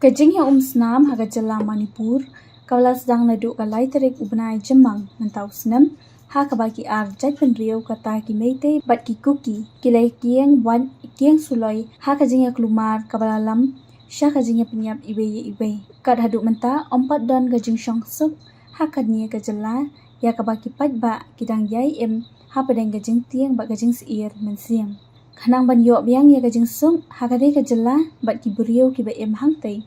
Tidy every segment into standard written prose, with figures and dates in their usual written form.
Kajing Iaumsnam haga jala Manipur, kawalas dang nadu kalai tarik ubnai jemang Iaumsnam, ha kabaki ar jat penrio kata ki meite bat ki kuki, kilai kieng suloi, ha kajing klumar kabalalam, sha kajing penyap ibe, kad haduk menta ompat don kajing syong suk, ha kadnia kajala, ya kabaki pat ba kidang yai ha padang kajing tieng ba kajing seir mensiang. Kanang ban yok biang ya kajing sung ha kadai kajala bat ki burio ki ba hang tai.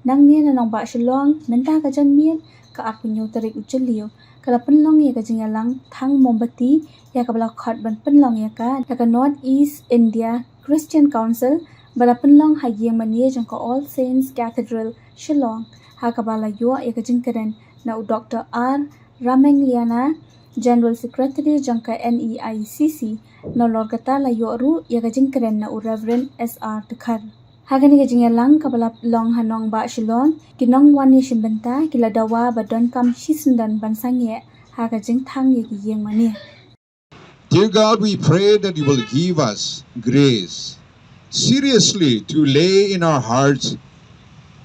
Nang nia na nong ba shilong menta kajan miet ka apunyo tarik uchelio kala Pynlong ya kajing yalang thang Mombati ya kabala khot ban Pynlong ya ka North East India Christian Council bala Pynlong ha yeng mania jang ka All Saints Cathedral Shillong ha kabala yo ya kajing karen na Dr. R. Liana General Secretary jang ka Neicc na lor kata la yo ru ya kajing karen na Reverend S.R. Tukhar. Hagani kajing yalang kabala long hanong ba shilong kinong wani shimbenta kila dawa badon kam shisundan bansangye ha kajing thang ye ki yeng mani. Dear God, we pray that you will give us grace seriously to lay in our hearts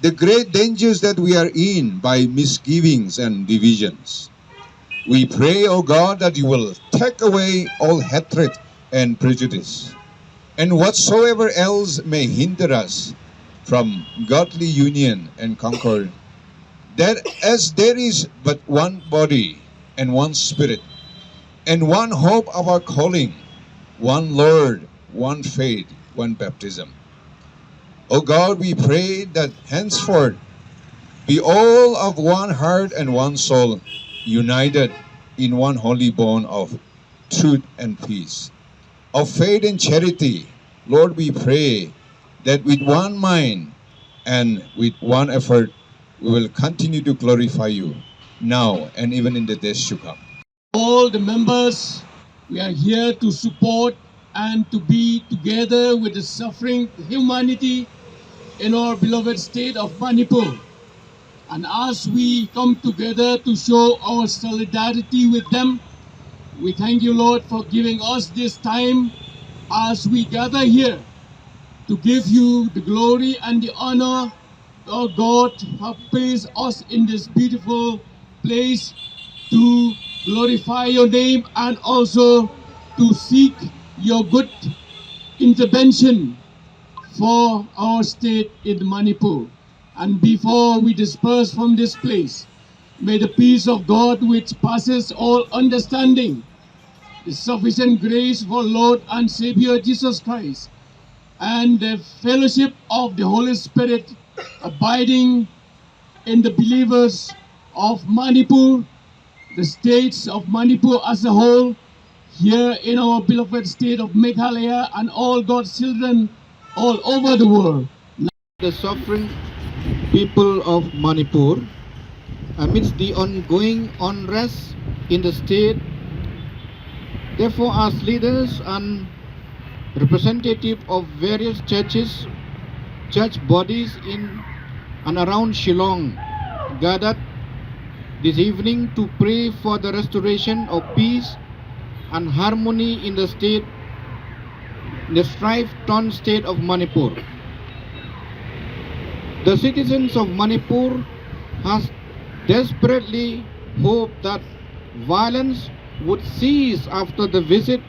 the great dangers that we are in by misgivings and divisions. We pray, O God, that you will take away all hatred and prejudice and whatsoever else may hinder us from godly union and concord, that as there is but one body and one spirit, and one hope of our calling, one Lord, one faith, one baptism. O God, we pray that henceforth be all of one heart and one soul, united in one holy bond of truth and peace, of faith and charity. Lord, we pray that with one mind and with one effort, we will continue to glorify you now and even in the days to come. All the members, we are here to support and to be together with the suffering humanity in our beloved state of Manipur. And as we come together to show our solidarity with them, we thank you, Lord, for giving us this time as we gather here to give you the glory and the honor. Oh God, have placed us in this beautiful place to glorify your name and also to seek your good intervention for our state in Manipur. And before we disperse from this place, may the peace of God which passes all understanding, the sufficient grace for Lord and Savior Jesus Christ, and the fellowship of the Holy Spirit abiding in the believers of Manipur, the states of Manipur as a whole, here in our beloved state of Meghalaya, and all God's children all over the world. The suffering people of Manipur amidst the ongoing unrest in the state. Therefore, as leaders and representatives of various churches, church bodies in and around Shillong gathered this evening to pray for the restoration of peace and harmony in the state, the strife-torn state of Manipur. The citizens of Manipur has desperately hoped that violence would cease after the visit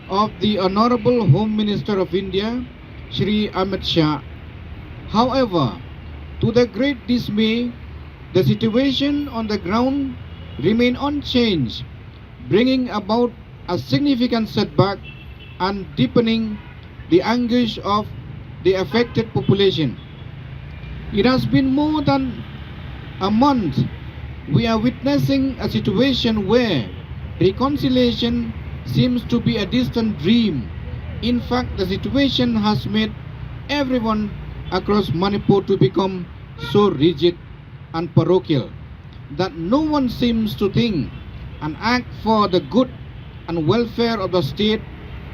of the Honorable Home Minister of India, Shri Amit Shah. However, to the great dismay, the situation on the ground remained unchanged, bringing about a significant setback and deepening the anguish of the affected population. It has been more than a month we are witnessing a situation where reconciliation seems to be a distant dream. In fact, the situation has made everyone across Manipur to become so rigid and parochial that no one seems to think and act for the good and welfare of the state,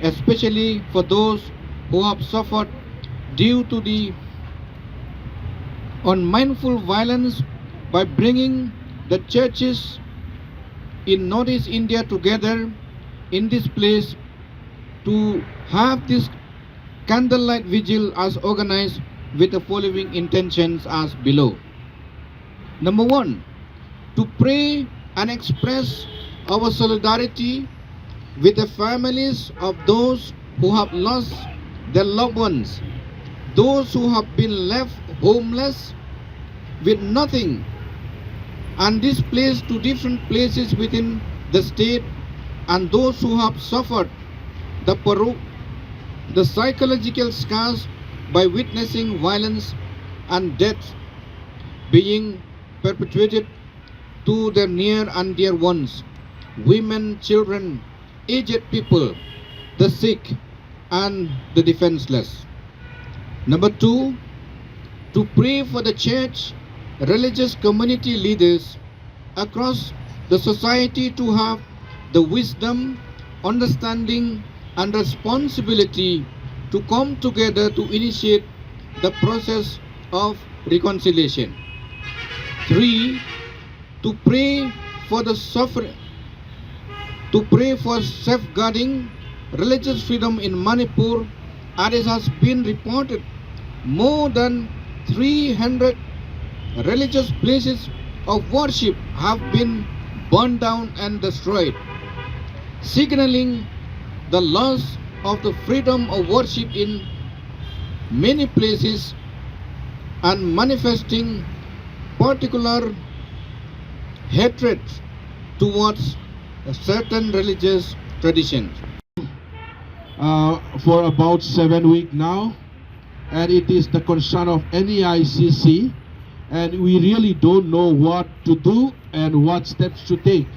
especially for those who have suffered due to the unmindful violence. By bringing the churches in Northeast India together in this place to have this candlelight vigil as organized, with the following intentions as below. Number 1, to pray and express our solidarity with the families of those who have lost their loved ones, those who have been left homeless with nothing and displaced to different places within the state, and those who have suffered the psychological scars by witnessing violence and death being perpetrated to their near and dear ones, women, children, aged people, the sick, and the defenseless. Number 2, to pray for the church, religious community leaders across the society to have the wisdom, understanding, and responsibility to come together to initiate the process of reconciliation. 3, to pray for the suffering, to pray for safeguarding religious freedom in Manipur, as it has been reported more than 300 religious places of worship have been burned down and destroyed, signaling the loss of the freedom of worship in many places and manifesting particular hatred towards a certain religious traditions. For about 7 weeks now, and it is the concern of Neicc, and we really don't know what to do and what steps to take.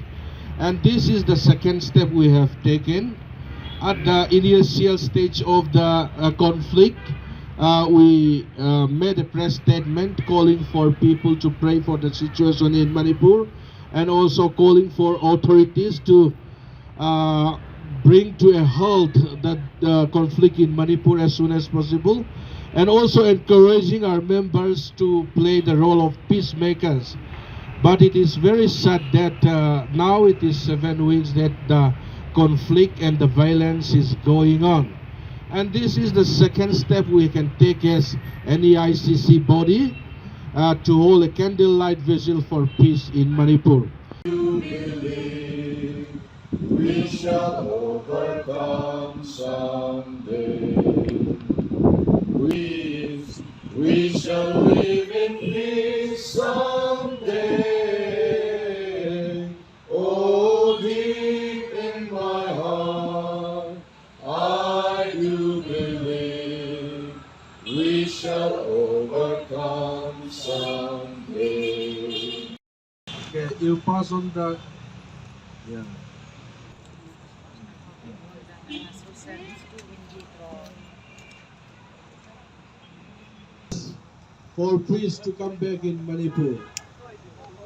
And this is the second step we have taken. At the initial stage of the conflict, we made a press statement calling for people to pray for the situation in Manipur, and also calling for authorities to bring to a halt the conflict in Manipur as soon as possible, and also encouraging our members to play the role of peacemakers. But it is very sad that now it is 7 weeks that the conflict and the violence is going on. And this is the second step we can take as Neicc body to hold a candlelight vigil for peace in Manipur. We shall overcome someday. We shall live in peace someday. Oh, deep in my heart, I do believe we shall overcome someday. Okay, you pass on the... Yeah. For peace to come back in Manipur,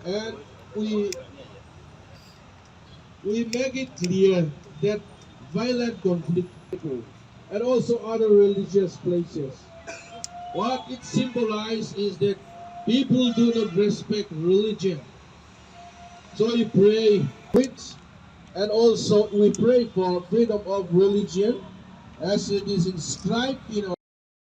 and we make it clear that violent conflict and also other religious places, what it symbolizes is that people do not respect religion. So we pray with, and also we pray for freedom of religion as it is inscribed in our